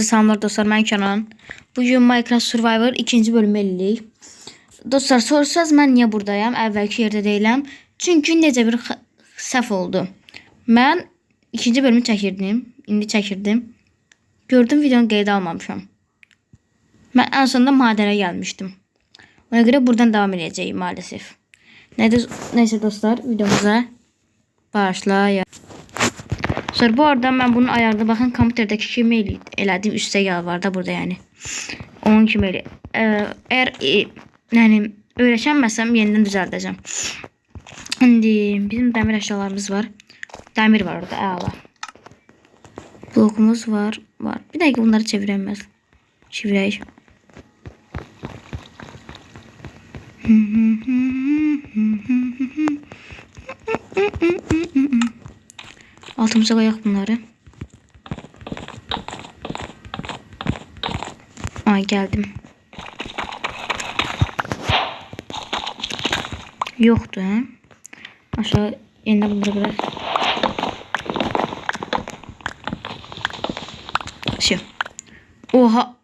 Salamlar dostlar, mən Kənan. Bugün Minecraft Survivor 2-ci bölümü eləyirik. Dostlar, soruşsanız mən niyə buradayam? Əvvəlki yerdə deyiləm. Çünki necə bir səhv oldu. Mən 2-ci bölümü çəkirdim. İndi çəkirdim. Gördüm videonu qeydə almamışam. Mən ən sonunda madənə gəlmişdim. Ona görə buradan davam edəcəyim maalesef. Neyse dostlar, videomuza başlayalım. Sonra bu arada ben bunun ayarını bakın kompüterdeki kimi elədim, üstə yağ var da burada yani. Onun kimi elə. Eğer yani öyrəşənməsəm yenidən düzəldəcəm. Şimdi bizim dəmir əşyalarımız var. Dəmir var orada, əla. Blokumuz var. Bir dakika bunları çevirəməz. Çevirək. Altımıza koyak bunları. Ay geldim. Yoktu ha. Aşağı yeniden bunları bırak. Şey. Oha.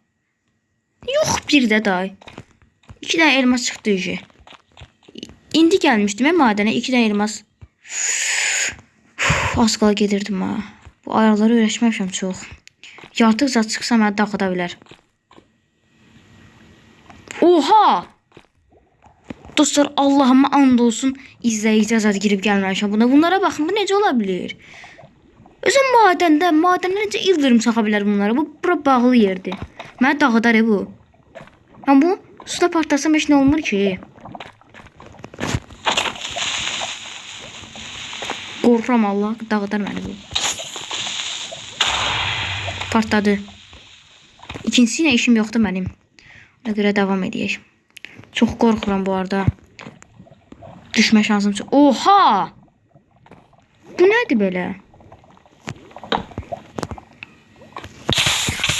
Yok bir de daha. 2 tane elmas çıktı işe. İndi gelmiştim madene 2 tane elmas. Az qala gedirdim ha. Bu ayarları öyrəşməmişəm çox. Artıq zat çıxsa məni dağıda bilər. Oha! Dostlar, Allahıma and olsun izləyici zat girib gəlməmişəm buna. Bunlara baxın, bu necə ola bilər? Özüm madəndə necə ildırım saxa bilər bunlara? Bura bağlı yerdir. Mənə dağıdar bu. Amma bu suda partlasam heç nə olmur ki. Qorxuram, Allah dağıdar məni bu. Partladı. İkincisi ilə işim yoxdur mənim. Ona görə davam edək. Çox qorxuram bu arada. Düşmə şansım çox. Oha! Bu nədir belə?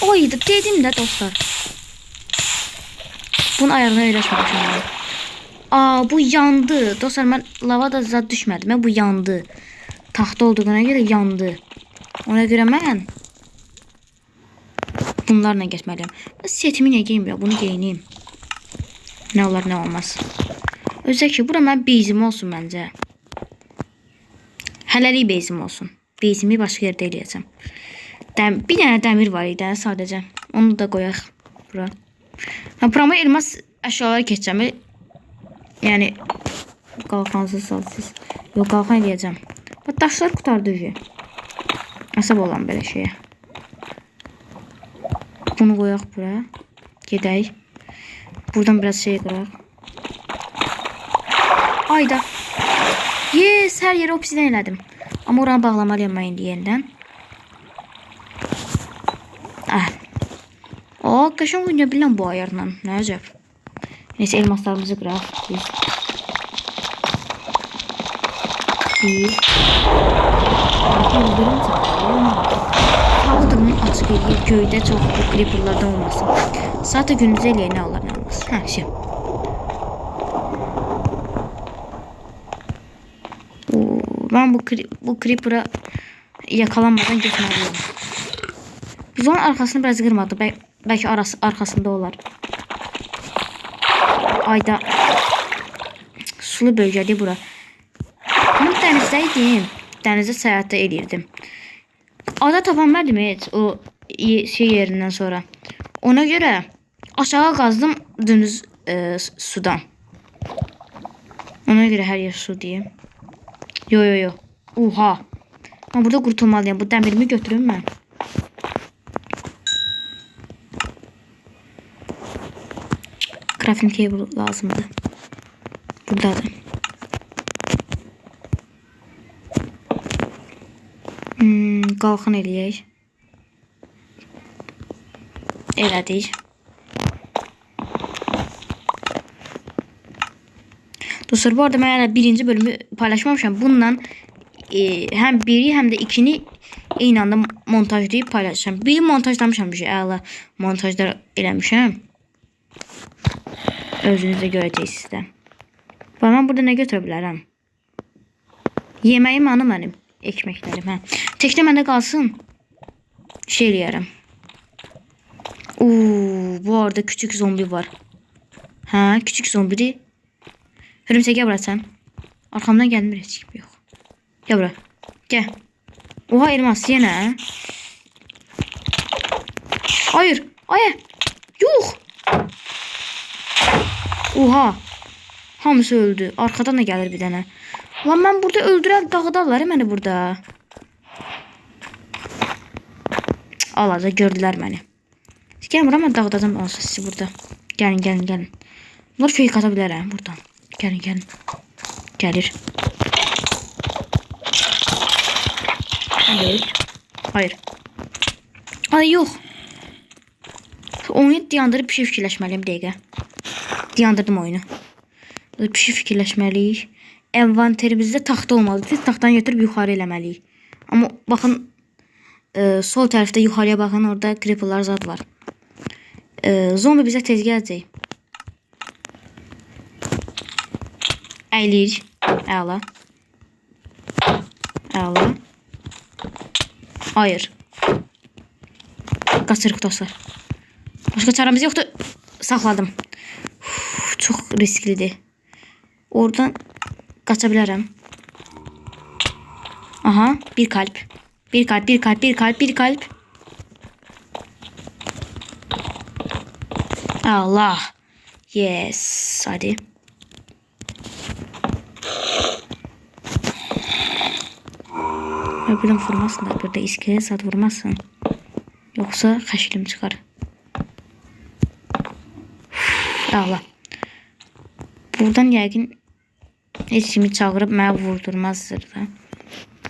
Oydu, dedim də dostlar. Bunun ayarına öyrəşməmişəm. Bu yandı. Dostlar, mən lavada zad düşmədim. Bu yandı. Taxta olduğuna görə yandı. Ona görə mən bunlarla geçmeliyim. Setimi niyə geyinmirəm? Bunu geyineyim. Nə olar, nə olmaz. Özə ki, bura mən bezim olsun məncə. Hələlik bezim olsun. Bezimi başqa yerdə eləyəcəm. Bir dənə dəmir var idi sadəcə. Onu da qoyaq bura. Burama elmas əşyaları keçəcəm. Yəni qalxansız salsız. Yox, qalxan eləyəcəm. Daşlar qutardı ki. Asab olan belə şeyə. Bunu qoyaq bura. Gedək. Buradan biraz şey qıraq. Ayda. Yes, hər yeri obsidian elədim. Amma oranı bağlamalıyam mən indi yenidən. Qəşəng oynaya biləm bu ayarla. Nə əcəb. Neyse, elmaslarımızı qıraq. Havadırını açıq eləyir, göydə çox creeperlardan olmasın. Saat gündüz eləyək, nə olar, nə olmaz. Şey. Ben bu creeper'a yakalanmadan getməliyim. Biz onun arkasını biraz qırmadı. Belki arkasında olar. Ayda. Sulu bölgədir bura. Mən dənizdəydim. Dənizdə səyahətdə eləyirdim. Ada tapanmadım heç o şey yerindən sonra. Ona görə aşağı qazdım dünüz sudan. Ona görə hər yer su deyim. Yo. Oha. Ben burada qurtulmalıyım. Bu dəmirimi götürüm mən. Crafting table lazımdır. Buradadır. Qalxın eləyək. Elədik. Dostlar, bu arada mən hələ birinci bölümü paylaşmamışam. Bununla həm biri, həm də ikini eyni anda montajlayıb paylaşacağım. Biri montajlamışam, bir şey əla montajlar eləmişəm. Özünüz də görəcəksiniz də. Mən burada nə götürə bilərəm? Yeməyim anı mənim. Ekməklərim, hə. Təkcə məndə qalsın. Şey eləyərəm. bu arada küçük zombi var. Ha, küçük zombi. Hörümçək gel bura sen. Arkamdan gelmir hiç gibi yok. Gel bura. Gel. Oha elmas yine. Hayır. Hayır. Yok. Oha. Hamısı öldü. Arkadan da gelir bir tane. Lan ben burada öldürər dağıdarlar məni burada. Alaca gördülər məni. Gəlin bura mən dağıdacam olsa sizi burada. Gəlin gəlin gəlin. Bunlar fake ata bilərəm buradan. Gəlin gəlin. Gəlir. Hayır. Hayır. Ay yok. Oyunu dayandırıp bir şey fikirləşməliyim bir dəqiqə. Dayandırdım oyunu. Bir şey fikirləşməliyik. Envanterimizdə taxta olmalıdır. Biz taxtanı götürüb yuxarı eləməliyik. Amma baxın sol tərəfdə yuxarıya baxın, orada creeperlar zad var. Zombi bizə tez gələcək. Əylik. Əla. Əla. Hayır. Qaçırıq dostlar. Başqa çarəmiz yoxdur. Saxladım. Çox risklidir. Oradan qaça bilərəm. Aha, bir kalp. Bir kalp, bir kalp, bir kalp, bir kalp. Allah. Yes. Hadi. Buradan vurmasın da. Burada iskelet saat vurmasın. Yoksa xəşilim çıxar. Allah. Buradan yəqin heç kimi çağırıb mənə vurdurmazdır da.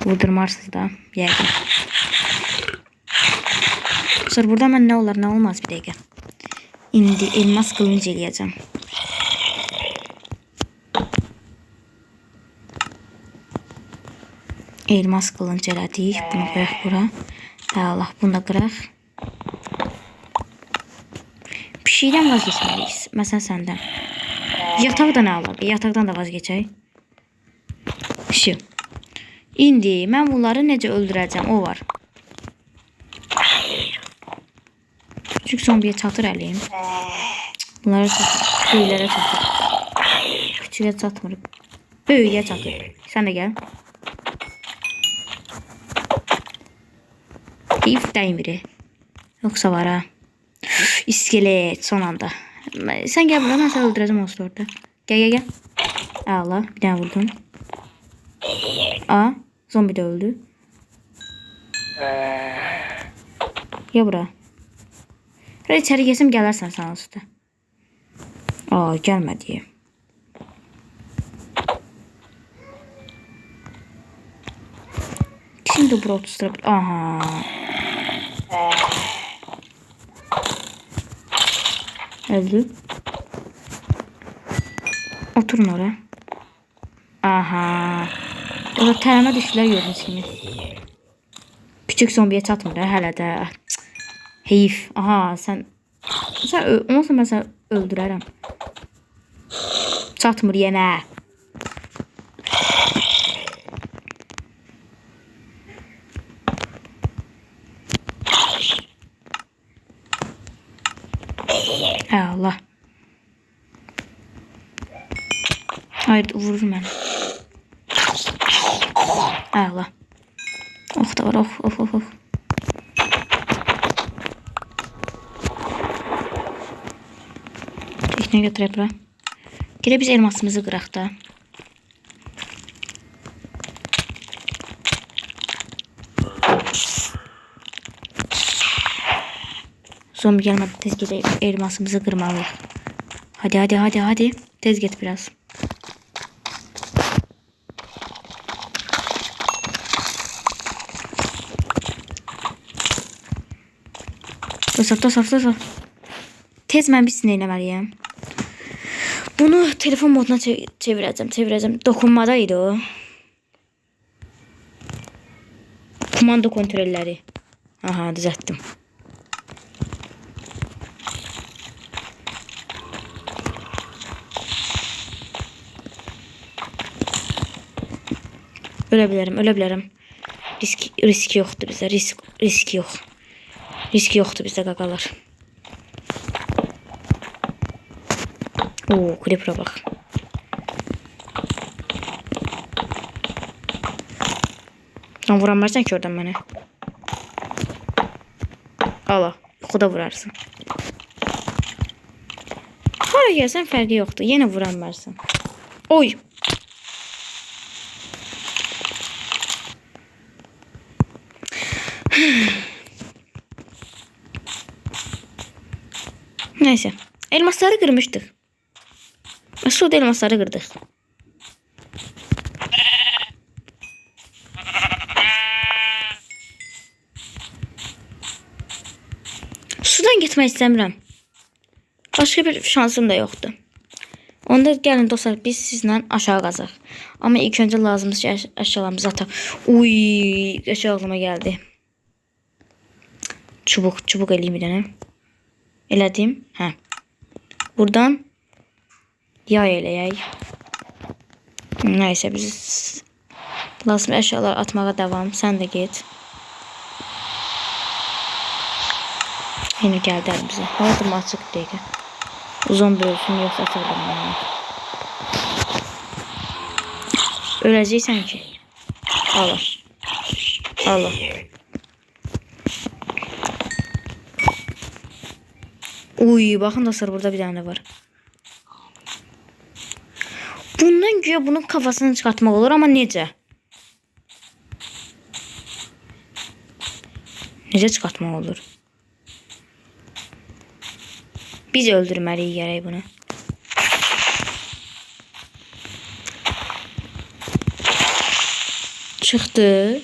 Vurdurmarsınız da yəqin. Sonra burada mən nə olar nə olmaz bir dəqiqə. İndi elmas qılınc eləyəcəm. Elmas qılınc elədik. Bunu qoyaq bura. Allah, bunu da qıraq. Bir şeydən vazgeçmeliyiz. Məsələn səndən. Yataqda nə alaq? Yataqdan da vazgeçək. Şu. İndi mən bunları necə öldürəcəm? O var. Küçük zombiyə çatır əliyim. Bunlara çatır. Böyüklərə çatır. Küçüyə çatmır. Böyüyə çatır. Sən də gəl. Heyif dəymiri. Yoxsa var ha. İskelet son anda. Sen gel buradan, ben seni öldüreceğim olsun orada. Gel gel gel. Allah, bir tane vurdum. Aa, zombi de öldü. Gel buraya. Buraya içeri geçim gelersen sana üstte. Aa, gelmedi. Şimdi buraya oturtturabilir. Aha. Öldü. Oturun oraya. Aha. Orada tələnə düşdülər gördünüz kimi. Küçük zombiyə çatmır hələ də. Heyif. Aha, sən ondan sonra mən səni öldürərəm. Çatmır yenə. Allah. Hayır, vurur beni. Allah. Oh da var, oh oh oh oh. Tekneye götürək bura. Gire biz elmasımızı qıraq da. Zombi gelmedi, tez gidip elmasımızı kırmalıyız. Hadi hadi hadi hadi. Tez git biraz. Dostlar. Tez mən bir sinə eləməliyəm. Bunu telefon moduna çevirəcəm. Dokunmadaydı o. Komando kontrolləri. Aha, düzəltdim. Ölə bilərəm. Risk yoxdur bizə. Risk yox. Risk yoxdur bizdə qaqalar. Oo, creeper'a bak. Sen vuramazsan ki oradan bana. Allah. Yuxuda vurarsın. Hara gəlsən fərqi yoxdur. Yenə vuramazsan. Oy. Neyse. Elmasları kırmıştık. Suda elmasları kırdık. Sudan gitmək istəmirəm. Başka bir şansım da yoktu. Onda gəlin dostlar biz sizlə aşağı qazaq. Ama ilk önce lazımız ki əşyalarımızı ataq. Uy, qəşəng ağlıma geldi. Çubuk eləyim bir dənə. Elədim. Hə. Buradan yay eləyək. Neyse biz lazım əşyalar atmağa devam. Sen de git. Yine geldi elimize. Aldım açık değil. Uzun bölsün yoksa atırdım yani. Öleceksen ki. Allah. Allah. Uy, bakın dostlar burada bir tane var. Bundan güya bunun kafasını çıkartmak olur ama necə? Necə çıkartmak olur? Biz öldürməliyik gərək bunu. Çıxdı.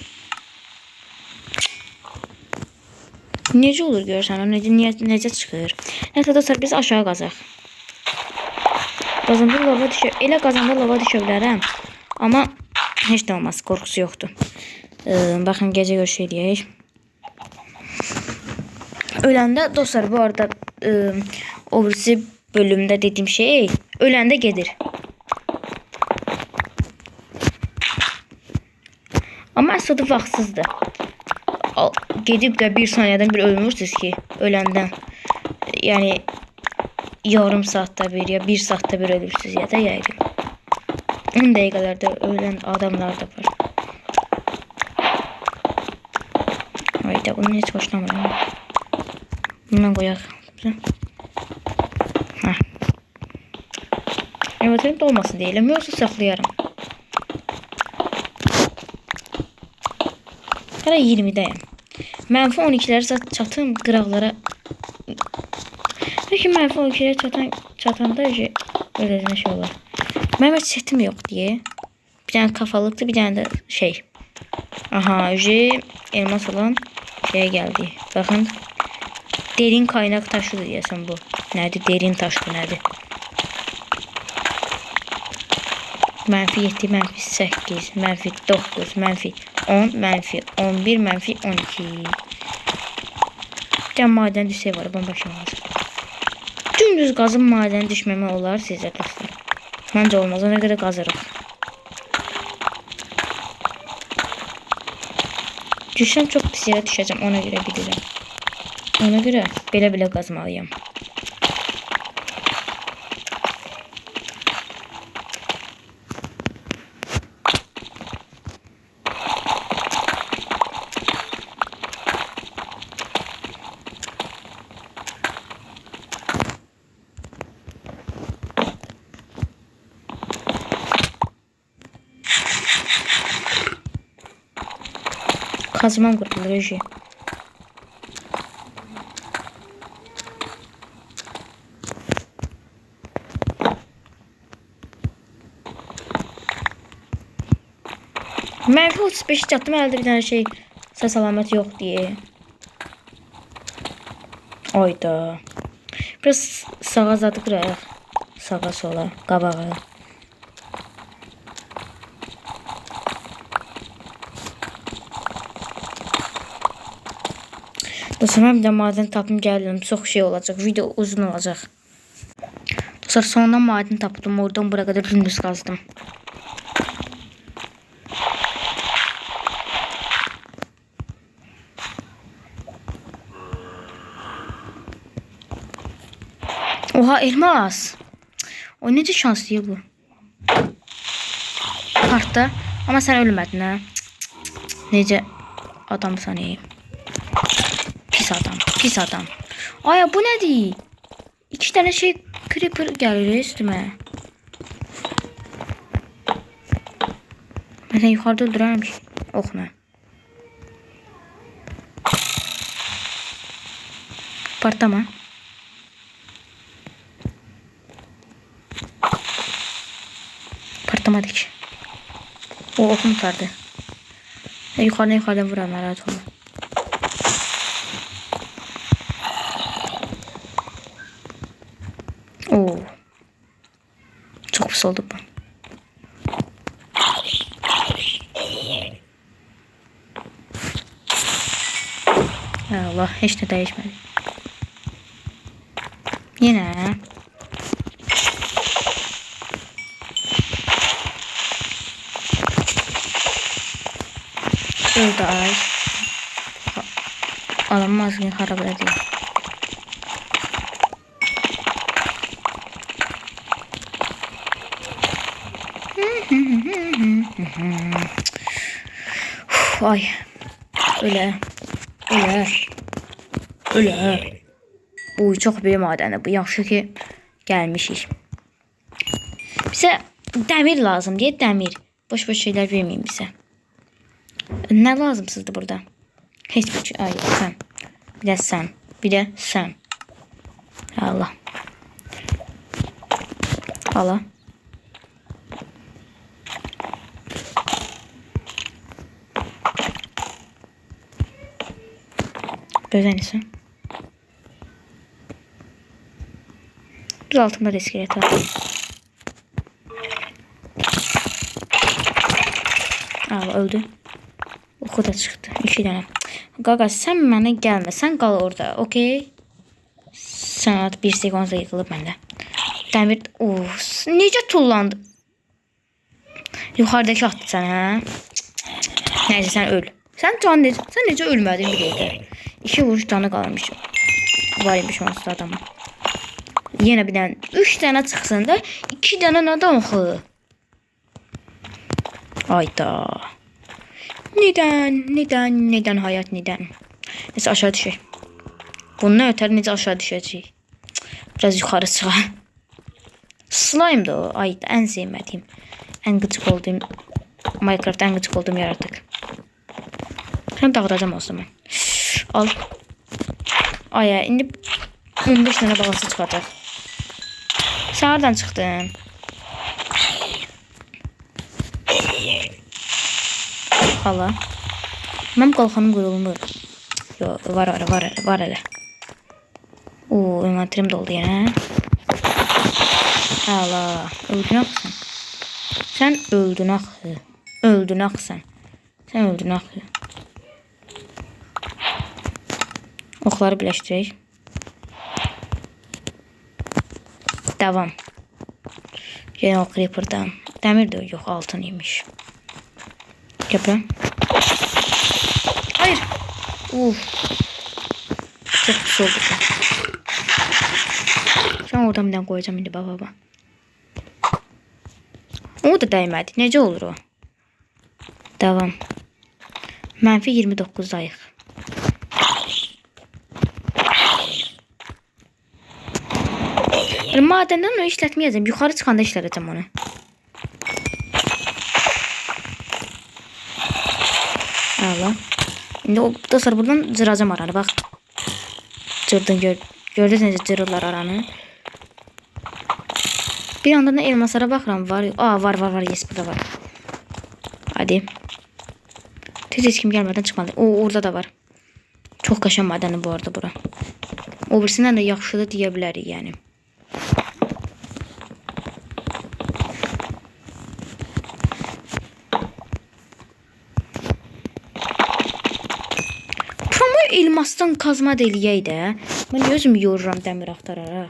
Necə olur görsən? Necə çıxır? Neyse dostlar biz aşağı qazaq. Qazanda lava düşə. Elə qazanda lava düşə bilərəm. Amma heç də olmaz. Qorxusu yoxdur. Baxın gecə görüş eləyək. Öləndə dostlar bu arada o birisi bölümdə dediyim şey öləndə gedir. Amma əslində vaxtsızdır. Gedib də bir saniyədən bir ölmürsünüz ki öləndən. Yəni yarım saatda bir ya bir saatda bir ölürsünüz ya da yəqin. 10 dəqiqələrdə ölən adamlar da var. Hayda bunu hiç hoşlanmıyorum. Bundan koyaq. Hə. Evet dolmasın deyiləm. Yoxsa saxlayarım. Hələ 20'dəyəm. Mənfi 12'lərə çatım qıraqlara. Peki mənfi 12'lərə çatanda öyle şey olur. Mənim heç setim yox deyə. Bir tane kafalıqdı, bir tane de şey. Aha, elmas olan şeye geldi. Bakın. Derin kaynak taşıdır deyəsən bu. Nədir? Derin taşdır nədir? Mənfi 7, mənfi 8, mənfi 9, mənfi 10, mənfi 11, mənfi 12. Bir tane maden düşey var. Bombaşım var. Dümdüz qazın maden düşməmə olar sizə dostlar. Məncə olmaz. Ona görə qazırıq. Düşsəm çox pis yerə düşəcəm. Ona görə bilirəm. Ona görə belə qazmalıyam. Kazmam qırılır reji. Mənfi 35 çatdım, əldə bir dənə şey səs əlaməti yox deyə. Ayda. Biraz sağa zadı qırayaq. Sağa sola, qabağa. Dostlar mən bir də maden tapım gəldim. Çox şey olacaq. Video uzun olacaq. Dostlar sonunda maden tapdım. Oradan buraya kadar dümdüz qazdım. Oha elmas. O necə şanslı bu. Partda. Amma sən ölmədin ha. Necə adamsan ey. Pis adam. Pis adam. Ay bu nədir? 2 dənə şey creeper gəlir üstümə. Mən yuxarıda öldürərəm ki. Oxuna. Partlama. Partlamadı ki. O okum tutardı. Yukarıdan vuram, rahat olma. Oo. Çok pis oldu bu. Allah, hiç de değişmedi. Yine. Öldü ay. Alamaz ki harap ediyor. Ay. Öyle. Öyle. Öyle. Bu çok büyük madende. Bu yaxşı ki gelmişiz. Bize demir lazım diye demir. Boş boş şeyler vermeyin bize. Ne lazımsızdı burada? Hiçbir şey. Ay sen. Bir de sen. Bir de sen. Allah. Allah. Özenirsin. Düz altında da iskelet var. Allah öldü. Oku da çıktı. 2 tane. Gaga sen mənə gəlmə. Sən qal orada. Okey. Saat 1 sekonda yıkılıb məndə. Dəmir. Of. Necə tullandı? Yuxarıdakı atdı sən hə? Neyse sen öl. Sen necə ölmədin bir dəqiqə. 2 vuruş canı qalmış. Var imiş onsuz adamın. Yine bir tane 3 tane çıksın da 2 tane adam xı. Ayda. Neden hayat neden? Neyse aşağı düşey. Bundan ötəri necə aşağı düşəcək? Biraz yuxarı çıxa. Slime da o. Ayda en sevmediğim. En gıcık olduğum. Minecraft'ta en gıcık olduğum yaratık. Hem dağıtacağım o zaman. Al. Ay indi 15 tane balası çıkacak. Sen nereden çıktın? Allah. Mənim qalxanım qırılmır. Yo, var elə. Oo, inventrim doldu yenə. Allah, öldün axı. Sən öldün axı. Öldün axı sən öldün axı. Oxları birləşdirək. Devam. Yine o creeper'dan. Demir de yok, altın imiş. Yapıyorum. Hayır. Çok pis oldu. Şu an oradan bir tane koyacağım indi baba. O da değmedi. Necə olur o? Devam. Mənfi 29'dayıq. Madenden onu işletmeyeceğim. Yukarı çıkanda işleteceğim onu. Allah. Şimdi o dostlar buradan cıracağım aranı bak. Cırdın gördünüz necə cırırlar aranı. Bir yandan da elmaslara bakıram var. Var yes burada var. Hadi. Hiç kim gelmeden çıkmadı. Orada da var. Çok kaşan madeni bu arada bura. O birisinden de yaxşıdır deyə bilərik yani. Elmasdan kazma deliyək də. Mən özüm yoruram dəmir axtararaq.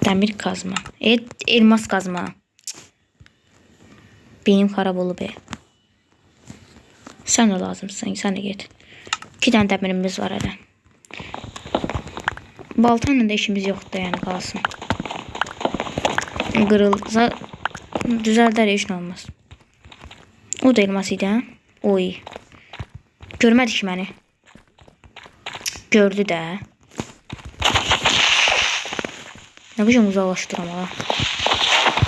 Dəmir kazma. Elmas kazma. Benim xarab olub. Sən də lazımsın. Sən də get. 2 dənə dəmirimiz var hələ. Baltayla da işimiz yoxdur, yəni qalsın. Qırılsa düzəldər, heç nə olmaz. O da elmas idi, hə? Oy. Görmədi ki məni. Gördü də. Nə biçim uzaqlaşdıram ha.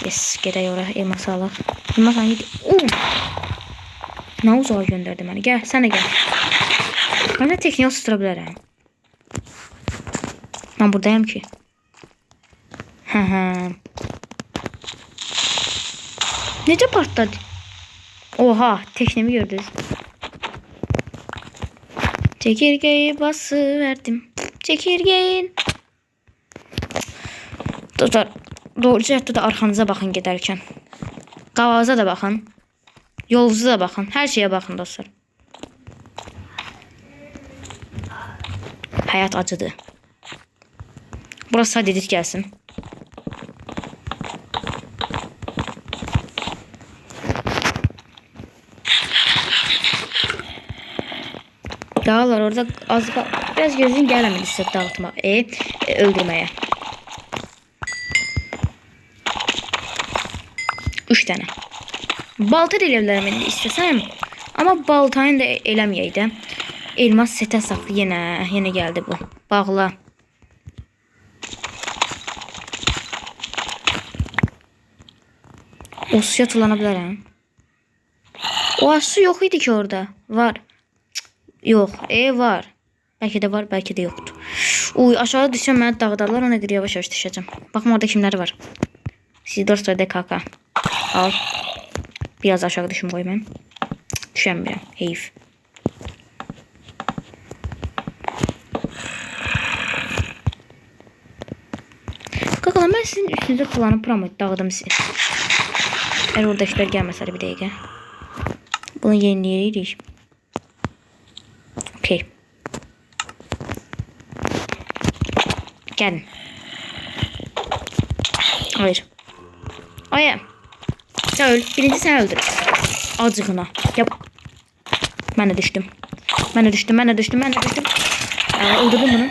Yes, gedək ora, elmas alaq. Elmas hangi? Nə uzağa göndərdi məni? Gəl, sən də gəl. Mən də tekniği ısıtıra bilərəm. Ben buradayım ki. Necə partladı? Oha, teknemi gördünüz. Çekirgeyi bası verdim. Çekirgeyin. Dostlar, doğruca hətta da arxanıza baxın gedərkən. Qavaza da baxın. Yolunuza da baxın. Hər şeyə baxın dostlar. Həyat acıdır. Burası sadedit gelsin. Dağlar orada az biraz gözün gelmedi size dağıtmak, öldürmeye. 3 tane. Balta da eləbilərəm indi istəsəm. Amma baltayı da eləməyəydim. Elmas setə saxlı yenə gəldi bu. Bağla. O suya tullana bilərəm. O su yok idi ki orada. Var. Yok. Var. Belki de var, belki de yoktu. Uy, aşağı düşsem beni dağıdarlar, ona göre yavaş yavaş düşeceğim. Bakın orada kimler var. Siz dostlar DKK. Al. Biraz aşağı düşüm koy ben. Düşemiyorum. Heyif. Kakalar, ben sizin üstünüze kullanıp pramut dağıdım sizi. Eğer oradakiler gelmezler bir dakika. Bunu yenileyelim. Okey. Gelin. Hayır. Aya. Sen öl. Birinci sen öldür. Acığına. Yap. Ben de düştüm. Ben de düştüm. Öldürdüm bunu.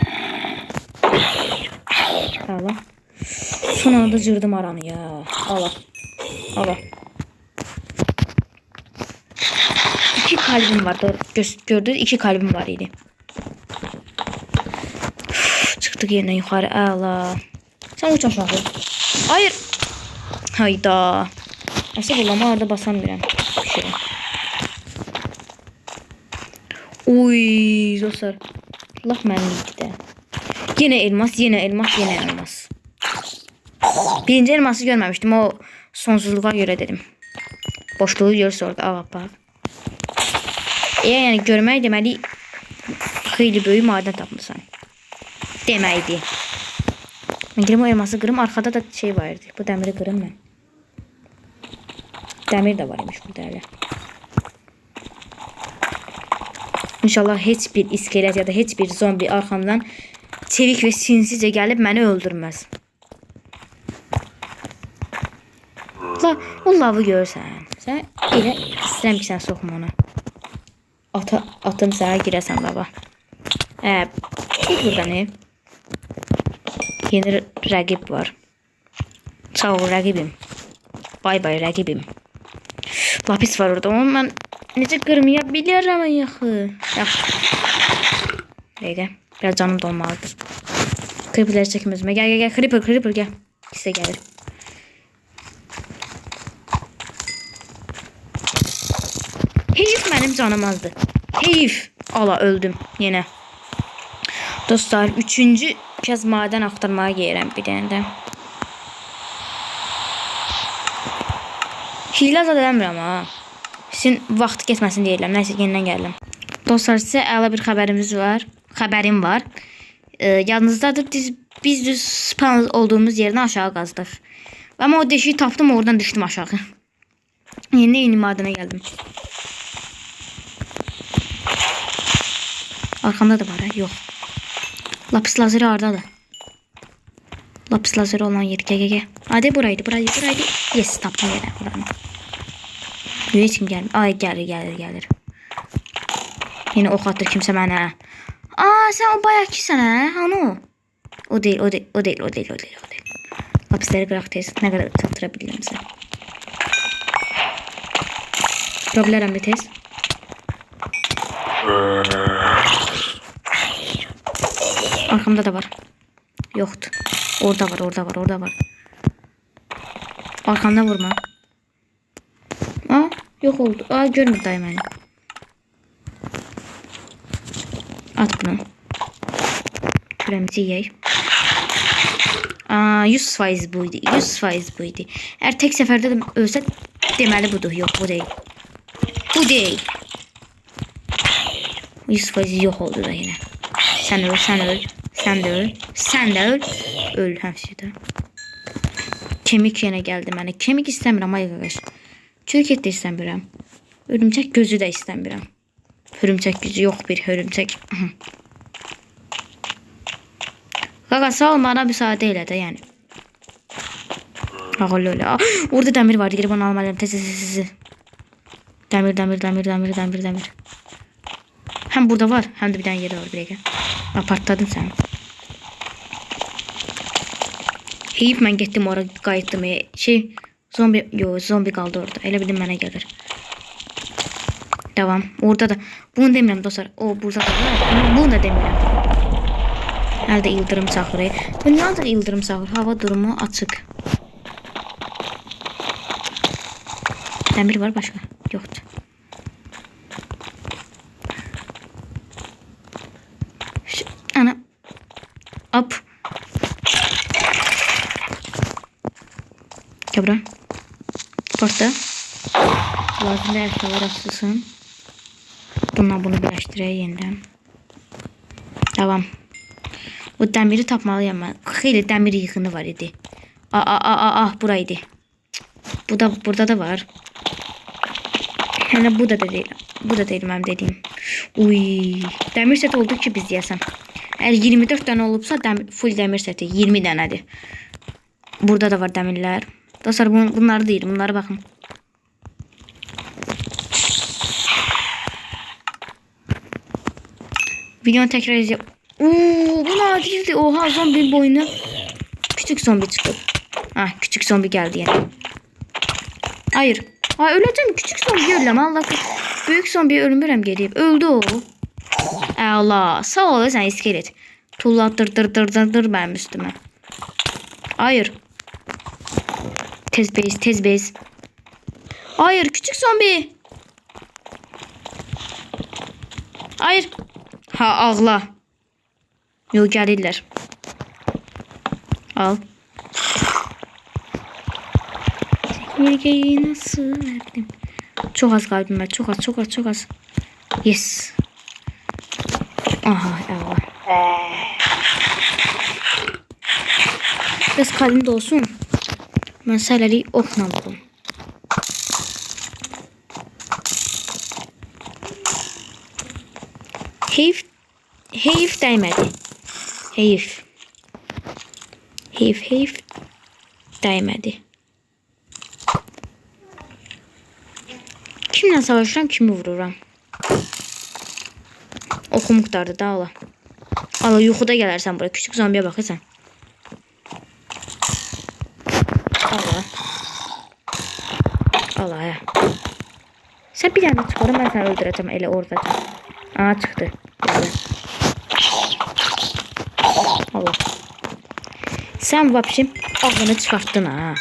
Allah. Son anda cırdım aranı ya. Allah. Allah. 2 kalbim var. Doğru. Gördünüz, 2 kalbim var idi. Çıktık yeniden yukarı. Allah. Sen uç aşağı. Hayır. Hayda. Nasıl bulama orada basamıyorum. Bir şey. Uy dostlar. Allah mənlikdə. Yine elmas. Birinci elması görmemiştim. O sonsuzluğa göre dedim. Boşluğu görürsə orada. Aa, bak. Yani görmək deməli xeyli böyük maden tapmışsan. Deməkdir. Ben girim o elması kırım. Arkada da şey vardı. Bu demiri kırım ben. Demir de varmış burada öyle. İnşallah heç bir iskelet ya da heç bir zombi arkamdan çevik ve sinsice gelip beni öldürmez. O lavı görsən. Sən elə istəyirəm ki, sən soxma ona. Atım sənə girəsən lava. Burada ne? Yeni rəqib var. Sağ ol rəqibim. Bay bay rəqibim. Lapis var orada. Onu mən necə qırmaya bilirəm yaxı. Dəqiqə. Biraz canım dolmalıdır. Creeper'ləri çəkim özümə. Gəl. Creeper gəl. İkisi də gəlir. Heyif mənim canım azdı. Heyif. Ala öldüm yenə. Dostlar 3-cü kez maden axtarmağa gəlirəm bir dənə də. Hiylə zad eləmirəm ha. Sizin vaxt getməsin deyirəm. Nəysə yenidən gəldim. Dostlar sizə əla bir xəbərim var. Yadınızdadır biz düz spawn olduğumuz yerdən aşağı qazdıq. Ama o deşiyi tapdım, oradan düşdüm aşağı. Yeni madene geldim. Arkamda da var ha. Yok. Lapis lazeri hardadır. Lapis lazeri olan yer. Gel. Hadi buraydı. Yes, tapdım yere. Buranın. Hiç kim gelmiyor. Ay gelir. Yine ok atır kimse bana. Aa sen o bayağı ki sen ha. Onu. O değil, o değil, o değil, o değil, o değil, o değil. Hapisleri qıraq tez. Nə qədər çatdıra bilirəmsə. Qıra bilərəm də tez. Arkamda da var. Yoktu. Orada var, orada var, orada var. Arkamda vurma. Aa, yok oldu. Aa, görmür dayı beni. At bunu. Küremizi yiyək. Aa, 100% buydu. 100% buydu. Eğer tek seferde de ölsə deməli budur. Yok, bu değil. Bu değil. 100% yok oldu da yine. Sen öl, sen öl. Sen de öl. Sen de öl. Öl həmşədə. Kemik yenə gəldi mənə. Kemik istəmirəm ay qardaş. Çürük et də istəmirəm. Hörümçək gözü də istəmirəm. Hörümçək gözü yox bir hörümçək. Qaqa sağ ol, bana müsaade elə də yəni. Ağıl öyle. Orada demir var. Girip onu almalıyım. Tez. Demir. Hem burada var. Hem de bir tane yeri var. Bir partladın sen. Heyif ben gittim oraya qayıtdım. Zombi kaldı orada. Elə bildim mənə gəlir. Devam. Orada da. Bunu demirəm dostlar. O burada da var. Bunu da demirəm. Əldə ildırım saxırı. Bu niyə ancaq ildırım saxır? Hava durumu açıq. Demir var başka. Yoktu. Ana. Hop. Kabra. Korktu. Lazım her şey var aslısın. Bununla bunu birleştireyim yeniden. Devam. Bu demiri tapmalıyım ben. Xeyli demir yığını var idi. Buraydı. Burada da var. Hele bu da değil. Bu da değil benim dediğim. Uy. Demir set oldu ki biz yesem. Eğer 24 tane olupsa full demir seti 20 tanedir. Burada da var demirler. Dostlar bunlar değil. Bunlara bakın. Videonu tekrar izle. Bu nadirdi. Oha, zombi boyunu. Küçük zombi çıktı. Küçük zombi geldi yani. Hayır. Öleceğim. Küçük zombi ölüm. Allah. Büyük zombiye ölmürəm gedib. Öldü o. Allah. Sağ ol sen iskelet. Tullattır benim üstüme. Hayır. Tez bez. Hayır, küçük zombi. Hayır. Ağla. Yok, gəlirlər. Al. Çekirgeyi nasıl verdim? Çok az kalbim var. Çok az. Yes. Aha, Allah. Biraz kalbim de olsun. Ben sələli oxla vurum. Heyif dəymədi. Heyif dəymədi. Kimle savaşıram, kimi vururam. Oxum qurtardı da Allah. Allah, yuxuda gələrsən buraya. Küçük zombiyə baxırsan. Allah ya. Sen bir tane çıkarım, ben seni öldüreceğim elə orada. Çıktı. Allah. Sen vapşim ağını çıkarttın ha.